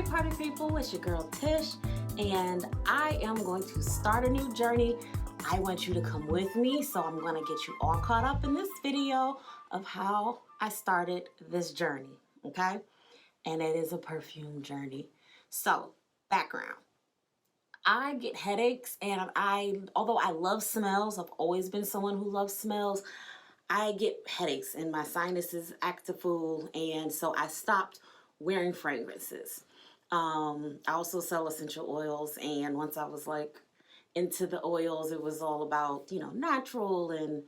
party people, it's your girl Tish, and I am going to start a new journey. I want you to come with me, so I'm going to get you all caught up in this video of how I started this journey, okay? And it is a perfume journey. So, background. I get headaches, and although I love smells, I've always been someone who loves smells, I get headaches and my sinuses act a fool, and so I stopped wearing fragrances. I also sell essential oils, and once I was like into the oils, it was all about, natural and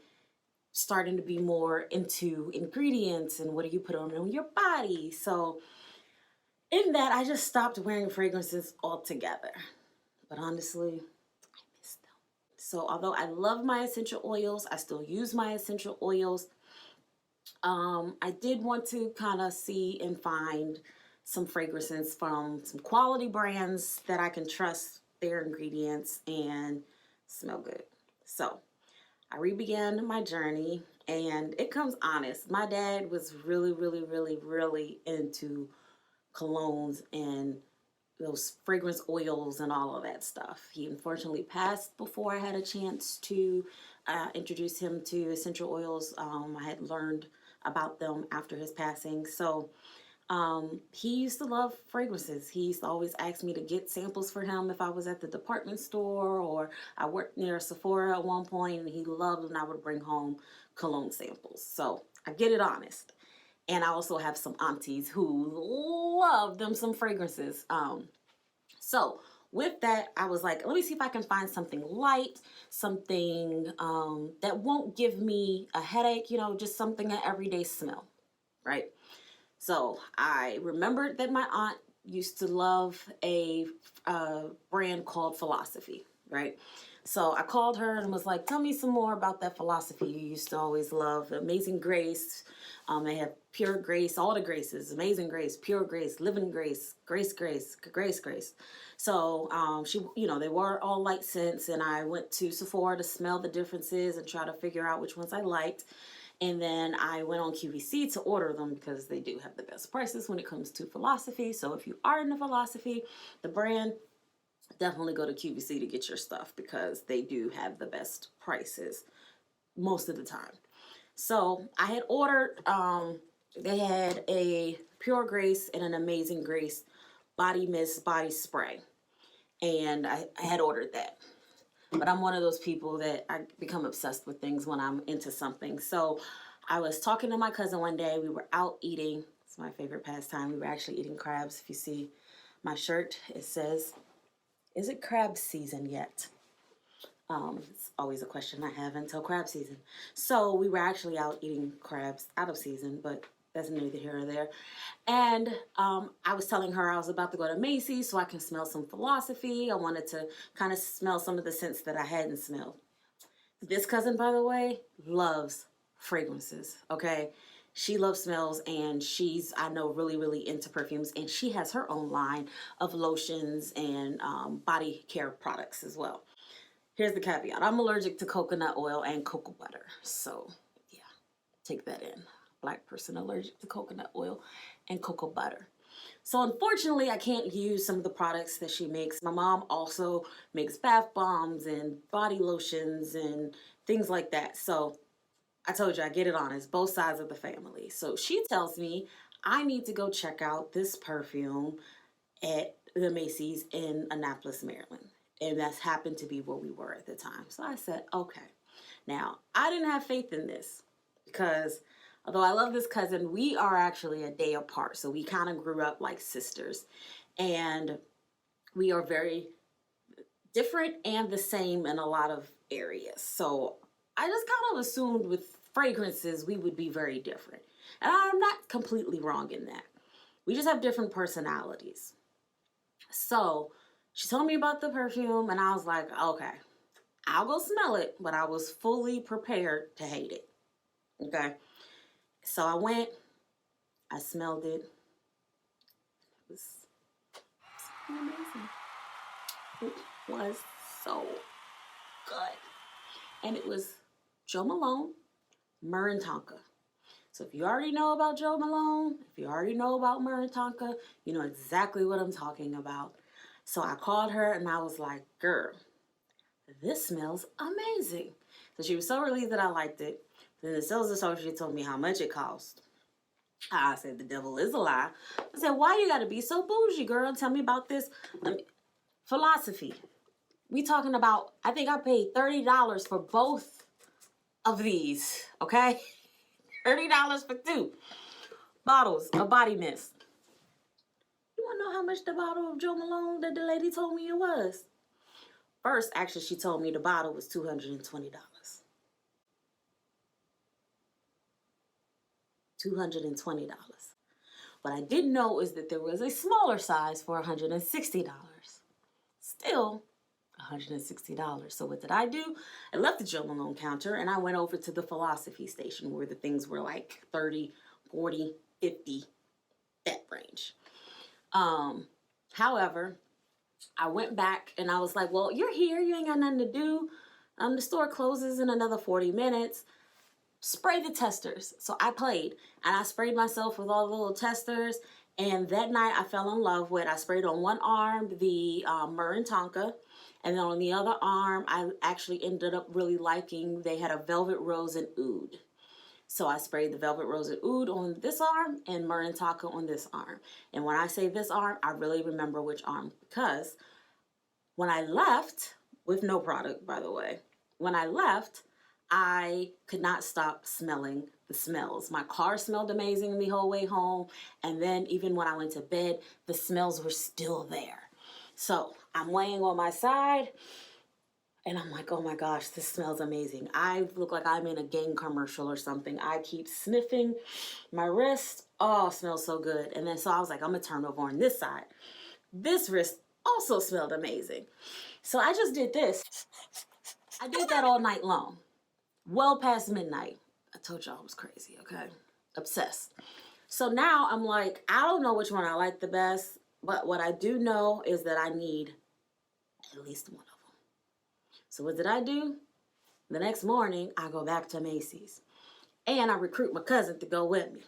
starting to be more into ingredients and what do you put on your body. So in that, I just stopped wearing fragrances altogether. But honestly, I miss them. So although I love my essential oils, I still use my essential oils. I did want to kind of see and find some fragrances from some quality brands that I can trust their ingredients and smell good. So I re-began my journey, and it comes honest. My dad was really, really, really, really into colognes and those fragrance oils and all of that stuff. He unfortunately passed before I had a chance to introduce him to essential oils. I had learned about them after his passing. So he used to love fragrances. He used to always ask me to get samples for him if I was at the department store, or I worked near Sephora at one point, and he loved when I would bring home cologne samples. So I get it honest. And I also have some aunties who love them some fragrances. So with that, I was like, let me see if I can find something light, something that won't give me a headache, just something, an everyday smell, right? So I remembered that my aunt used to love a brand called Philosophy, right? So I called her and was like, tell me some more about that Philosophy you used to always love. Amazing Grace. They have Pure Grace, all the graces. Amazing Grace, Pure Grace, Living Grace, Grace Grace, Grace Grace. So they were all light scents, and I went to Sephora to smell the differences and try to figure out which ones I liked. And then I went on QVC to order them because they do have the best prices when it comes to Philosophy. So if you are into Philosophy, the brand, definitely go to QVC to get your stuff because they do have the best prices most of the time. So I had ordered, they had a Pure Grace and an Amazing Grace body mist body spray. And I had ordered that. But I'm one of those people that I become obsessed with things when I'm into something. So I was talking to my cousin one day. We were out eating. It's my favorite pastime. We were actually eating crabs. If you see my shirt, it says, is it crab season yet? It's always a question I have until crab season. So we were actually out eating crabs out of season, but that's neither here nor there. And I was telling her I was about to go to Macy's so I can smell some Philosophy. I wanted to kind of smell some of the scents that I hadn't smelled. This cousin, by the way, loves fragrances, okay? She loves smells, and she's, I know, really, really into perfumes, and she has her own line of lotions and body care products as well. Here's the caveat. I'm allergic to coconut oil and cocoa butter. So, yeah, take that in. Black person allergic to coconut oil and cocoa butter. So, unfortunately, I can't use some of the products that she makes. My mom also makes bath bombs and body lotions and things like that. So, I told you, I get it honest, both sides of the family. So, she tells me I need to go check out this perfume at the Macy's in Annapolis, Maryland. And that's happened to be where we were at the time. So I said, okay. Now, I didn't have faith in this because although I love this cousin, we are actually a day apart. So we kind of grew up like sisters. And we are very different and the same in a lot of areas. So I just kind of assumed with fragrances, we would be very different. And I'm not completely wrong in that. We just have different personalities. So she told me about the perfume, and I was like, okay, I'll go smell it, but I was fully prepared to hate it, okay? So I went, I smelled it. It was amazing. It was so good. And it was Jo Malone, Myrrh and Tonka. So if you already know about Jo Malone, if you already know about Myrrh and Tonka, you know exactly what I'm talking about. So I called her and I was like, girl, this smells amazing. So she was so relieved that I liked it. Then the sales associate told me how much it cost. I said, the devil is a lie. I said, why you gotta be so bougie, girl? Tell me about this philosophy. We talking about, I think I paid $30 for both of these, okay? $30 for 2 bottles of body mist. You wanna know how much the bottle of Jo Malone that the lady told me it was? First, actually, she told me the bottle was $220. $220. What I didn't know is that there was a smaller size for $160. Still $160. So what did I do? I left the Jo Malone counter and I went over to the philosophy station where the things were like 30, 40, 50, that range. However, I went back and I was like, well, you're here. You ain't got nothing to do. The store closes in another 40 minutes. Spray the testers. So I played and I sprayed myself with all the little testers. And that night I fell in love with, I sprayed on one arm the Myrrh and Tonka. And then on the other arm, I actually ended up really liking, they had a Velvet Rose and Oud. So I sprayed the Velvet Rose and Oud on this arm and Myrrh and Tonka on this arm. And when I say this arm, I really remember which arm, because when I left, with no product, by the way, when I left, I could not stop smelling the smells. My car smelled amazing the whole way home. And then even when I went to bed, the smells were still there. So I'm laying on my side and I'm like, oh my gosh, this smells amazing. I look like I'm in a gang commercial or something. I keep sniffing my wrist. Oh, it smells so good. And then so I was like, I'm gonna turn over on this side. This wrist also smelled amazing. So I just did this. I did that all night long. Well past midnight. I told y'all I was crazy, okay? Obsessed. So now I'm like, I don't know which one I like the best, but what I do know is that I need at least one of them. So what did I do? The next morning, I go back to Macy's and I recruit my cousin to go with me.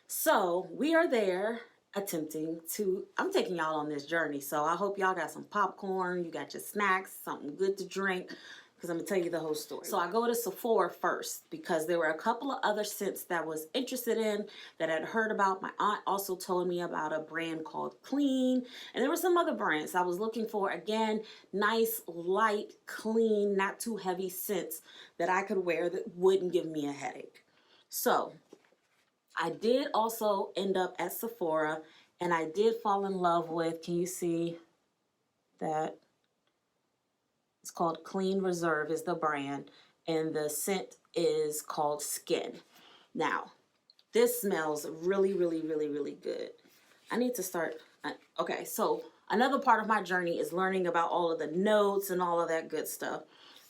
So we are there attempting to, I'm taking y'all on this journey. So I hope y'all got some popcorn, you got your snacks, something good to drink, because I'm gonna tell you the whole story. So I go to Sephora first because there were a couple of other scents that I was interested in that I'd heard about. My aunt also told me about a brand called Clean, and there were some other brands I was looking for. Again, nice, light, clean, not too heavy scents that I could wear that wouldn't give me a headache. So I did also end up at Sephora and I did fall in love with, can you see that? It's called Clean Reserve is the brand, and the scent is called Skin. Now, this smells really, really, really, really good. I need to start, okay, so another part of my journey is learning about all of the notes and all of that good stuff.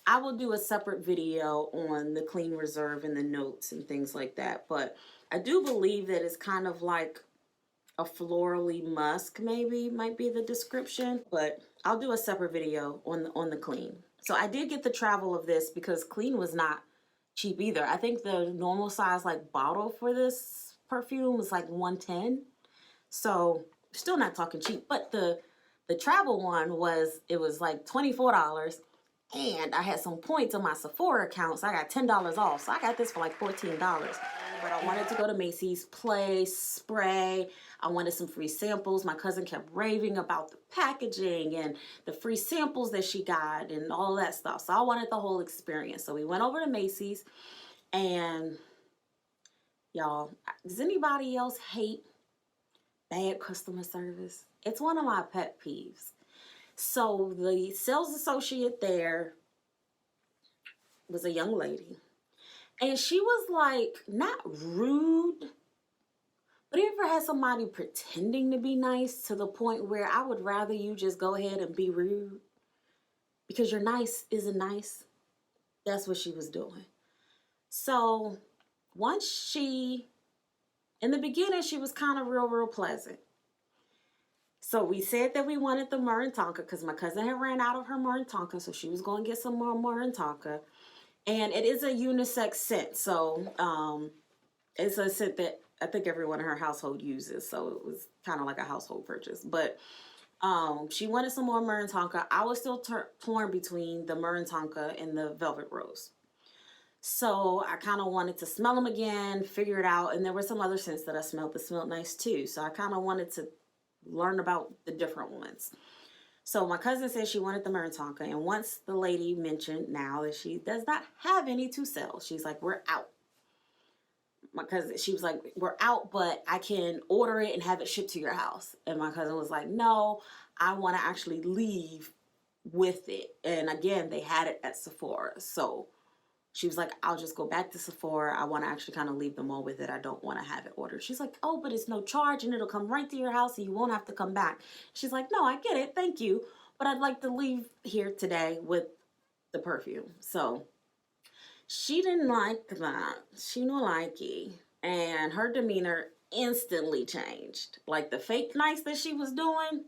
I will do a separate video on the Clean Reserve and the notes and things like that, but I do believe that it's kind of like a florally musk, maybe might be the description, but I'll do a separate video on the Clean. So I did get the travel of this because Clean was not cheap either. I think the normal size like bottle for this perfume was like $110. So still not talking cheap, but the travel one was, it was like $24, and I had some points on my Sephora account, so I got $10 off. So I got this for like $14. But I wanted to go to Macy's, play, spray. I wanted some free samples. My cousin kept raving about the packaging and the free samples that she got and all that stuff. So I wanted the whole experience. So we went over to Macy's, and y'all, does anybody else hate bad customer service? It's one of my pet peeves. So the sales associate there was a young lady. And she was like, not rude, but you ever had somebody pretending to be nice to the point where I would rather you just go ahead and be rude because your nice isn't nice? That's what she was doing. So once in the beginning, she was kind of real pleasant. So we said that we wanted the Myrrh and Tonka because my cousin had ran out of her Myrrh and Tonka, so she was going to get some more Myrrh and Tonka. And it is a unisex scent, so It's a scent that I think everyone in her household uses, so it was kind of like a household purchase. But she wanted some more Myrrh and Tonka. I was still torn between the Myrrh and Tonka and the Velvet Rose. So I kind of wanted to smell them again, figure it out. And there were some other scents that I smelled that smelled nice too. So I kind of wanted to learn about the different ones. So my cousin said she wanted the Myrrh and Tonka. And once the lady mentioned now that she does not have any to sell, she's like, we're out. My cousin, she was like, we're out, but I can order it and have it shipped to your house. And my cousin was like, no, I want to actually leave with it. And again, they had it at Sephora. So she was like, I'll just go back to Sephora. I want to actually kind of leave them all with it. I don't want to have it ordered. She's like, oh, but it's no charge and it'll come right to your house and you won't have to come back. She's like, no, I get it. Thank you. But I'd like to leave here today with the perfume. So she didn't like that. She didn't like it. And her demeanor instantly changed. Like the fake nice that she was doing,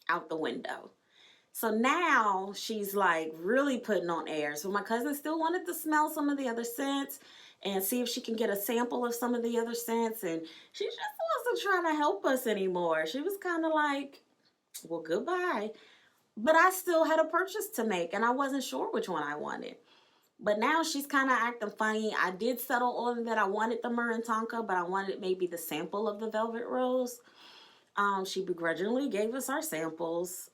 out the window. So now she's like really putting on airs. So my cousin still wanted to smell some of the other scents and see if she can get a sample of some of the other scents. And she just wasn't trying to help us anymore. She was kind of like, well, goodbye. But I still had a purchase to make and I wasn't sure which one I wanted. But now she's kind of acting funny. I did settle on that I wanted the Myrrh and Tonka, but I wanted maybe the sample of the Velvet Rose. She begrudgingly gave us our samples.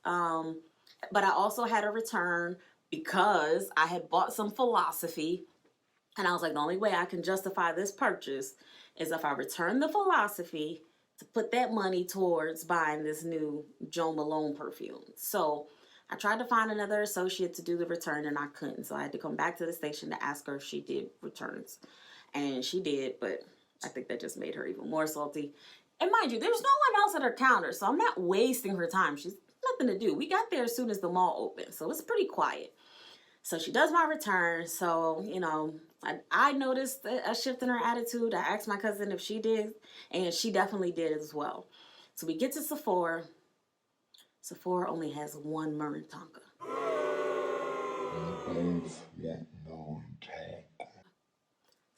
But I also had a return because I had bought some Philosophy. And I was like, the only way I can justify this purchase is if I return the Philosophy to put that money towards buying this new Jo Malone perfume. So I tried to find another associate to do the return and I couldn't. So I had to come back to the station to ask her if she did returns. And she did, but I think that just made her even more salty. And mind you, there's no one else at her counter, so I'm not wasting her time. She's nothing to do. We got there as soon as the mall opened, so it's pretty quiet. So she does my return. So, you know, I noticed a shift in her attitude. I asked my cousin if she did, and she definitely did as well. So we get to Sephora. Sephora only has one Myrrh and Tonka.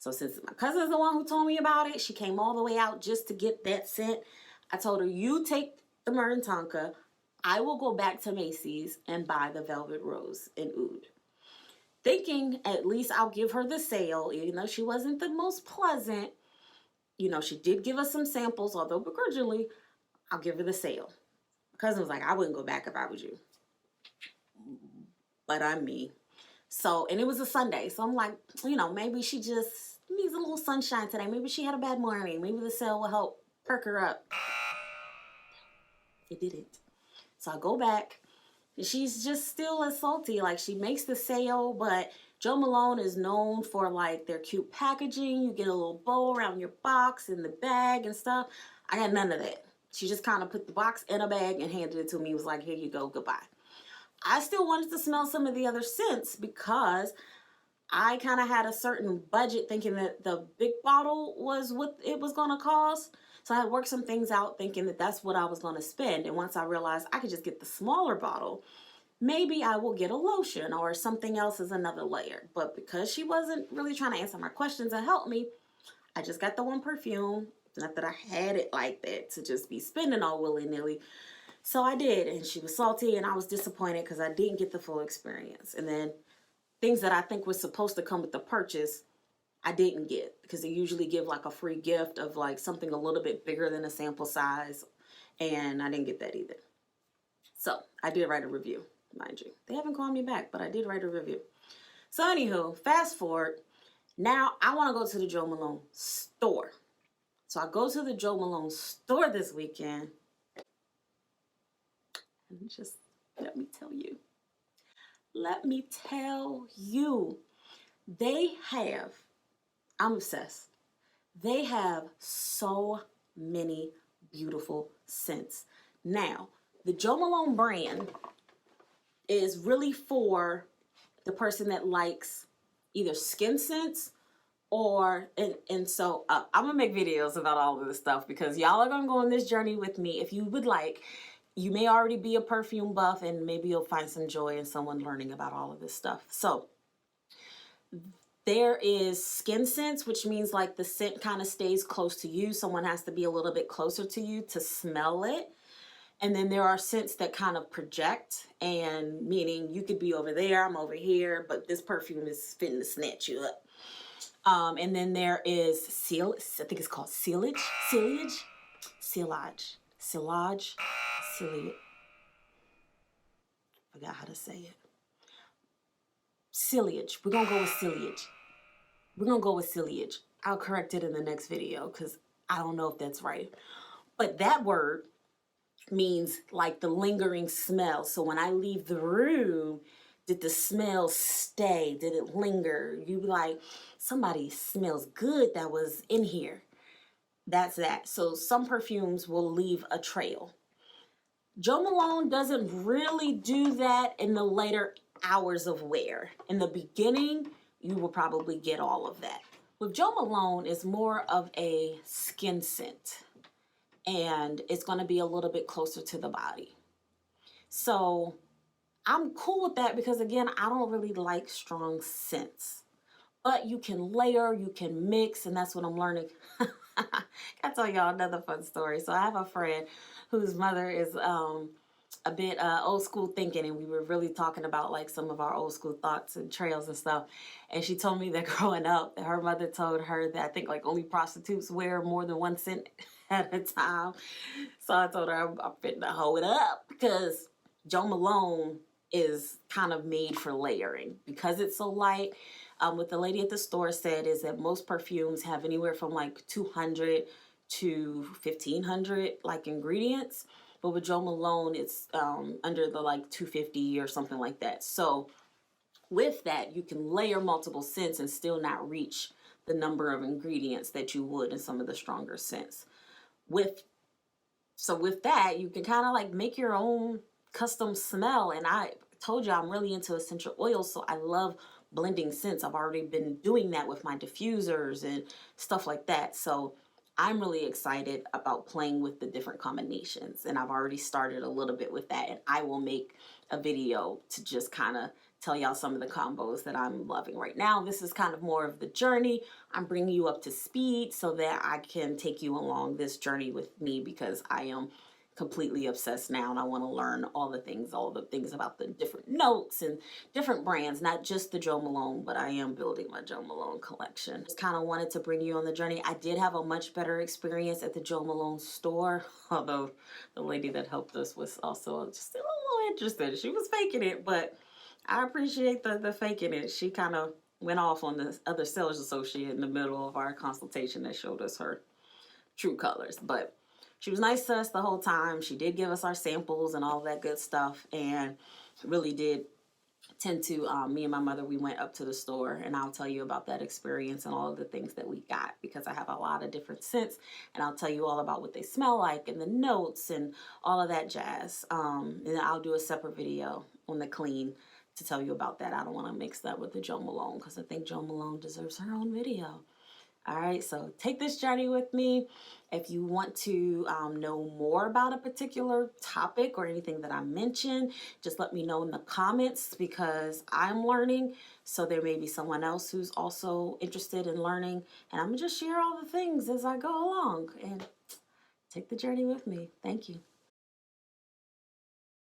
So since my cousin's the one who told me about it, she came all the way out just to get that scent. I told her, you take the Myrrh and Tonka. I will go back to Macy's and buy the Velvet Rose and Oud. Thinking at least I'll give her the sale, even though she wasn't the most pleasant. You know, she did give us some samples, although begrudgingly, I'll give her the sale. My cousin was like, I wouldn't go back if I was you. But I'm me. So, and it was a Sunday. So I'm like, you know, maybe she just needs a little sunshine today. Maybe she had a bad morning. Maybe the sale will help perk her up. It didn't. So I go back. And she's just still as salty. Like, she makes the sale, but Jo Malone is known for, like, their cute packaging. You get a little bow around your box and the bag and stuff. I got none of that. She just kind of put the box in a bag and handed it to me. Was like, here you go, goodbye. I still wanted to smell some of the other scents because I kind of had a certain budget thinking that the big bottle was what it was going to cost. So I had worked some things out thinking that that's what I was going to spend. And once I realized I could just get the smaller bottle, maybe I will get a lotion or something else as another layer. But because she wasn't really trying to answer my questions and help me, I just got the one perfume. Not that I had it like that to just be spending all willy-nilly. So I did, and she was salty, and I was disappointed because I didn't get the full experience. And then things that I think was supposed to come with the purchase, I didn't get because they usually give like a free gift of like something a little bit bigger than a sample size, and I didn't get that either. So I did write a review, mind you. They haven't called me back, but I did write a review. So anywho, fast forward. Now I want to go to the Jo Malone store. So I go to the Jo Malone store this weekend. And just let me tell you, they have, I'm obsessed. They have so many beautiful scents. Now, the Jo Malone brand is really for the person that likes either skin scents or, and so I'm gonna make videos about all of this stuff because y'all are gonna go on this journey with me. If you would like, you may already be a perfume buff and maybe you'll find some joy in someone learning about all of this stuff. So There is skin scents, which means like the scent kind of stays close to you. Someone has to be a little bit closer to you to smell it. And then there are scents that kind of project, and meaning you could be over there, I'm over here, but this perfume is fitting to snatch you up. And then there is I think it's called silage, silage, forgot how to say it. Silage. We're gonna go with silage. We're gonna go with silage. I'll correct it in the next video because I don't know if that's right. But that word means like the lingering smell. So when I leave the room, did the smell stay? Did it linger? You be like, somebody smells good that was in here. That's that. So some perfumes will leave a trail. Jo Malone doesn't really do that in the later hours of wear. In the beginning, you will probably get all of that. With Jo Malone, it's more of a skin scent, and it's going to be a little bit closer to the body. So I'm cool with that because, again, I don't really like strong scents. But you can layer, you can mix, and that's what I'm learning. I'll tell y'all another fun story. So I have a friend whose mother is a bit old school thinking, and we were really talking about like some of our old school thoughts and trails and stuff. And she told me that growing up, that her mother told her that I think like only prostitutes wear more than one scent at a time. So I told her I'm fitting to hold it up because Jo Malone is kind of made for layering because it's so light. What the lady at the store said is that most perfumes have anywhere from like 200 to 1,500 like ingredients. But with Jo Malone, it's under the like 250 or something like that. So with that, you can layer multiple scents and still not reach the number of ingredients that you would in some of the stronger scents. With that, you can kind of like make your own custom smell. And I told you I'm really into essential oils, so I love blending scents. I've already been doing that with my diffusers and stuff like that. So I'm really excited about playing with the different combinations, and I've already started a little bit with that, and I will make a video to just kind of tell y'all some of the combos that I'm loving right now. This is kind of more of the journey. I'm bringing you up to speed so that I can take you along this journey with me because I am completely obsessed now, and I want to learn all the things about the different notes and different brands, not just the Jo Malone, but I am building my Jo Malone collection. Just kind of wanted to bring you on the journey. I did have a much better experience at the Jo Malone store, although the lady that helped us was also just a little interested. She was faking it, but I appreciate the faking it. She kind of went off on the other sales associate in the middle of our consultation that showed us her true colors, but she was nice to us the whole time. She did give us our samples and all that good stuff, and really did tend to, me and my mother, we went up to the store, and I'll tell you about that experience and all of the things that we got because I have a lot of different scents, and I'll tell you all about what they smell like and the notes and all of that jazz. And then I'll do a separate video on the clean to tell you about that. I don't want to mix that with the Jo Malone because I think Jo Malone deserves her own video. All right, so take this journey with me. If you want to know more about a particular topic or anything that I mentioned, just let me know in the comments because I'm learning. So there may be someone else who's also interested in learning. And I'm going to just share all the things as I go along and take the journey with me. Thank you.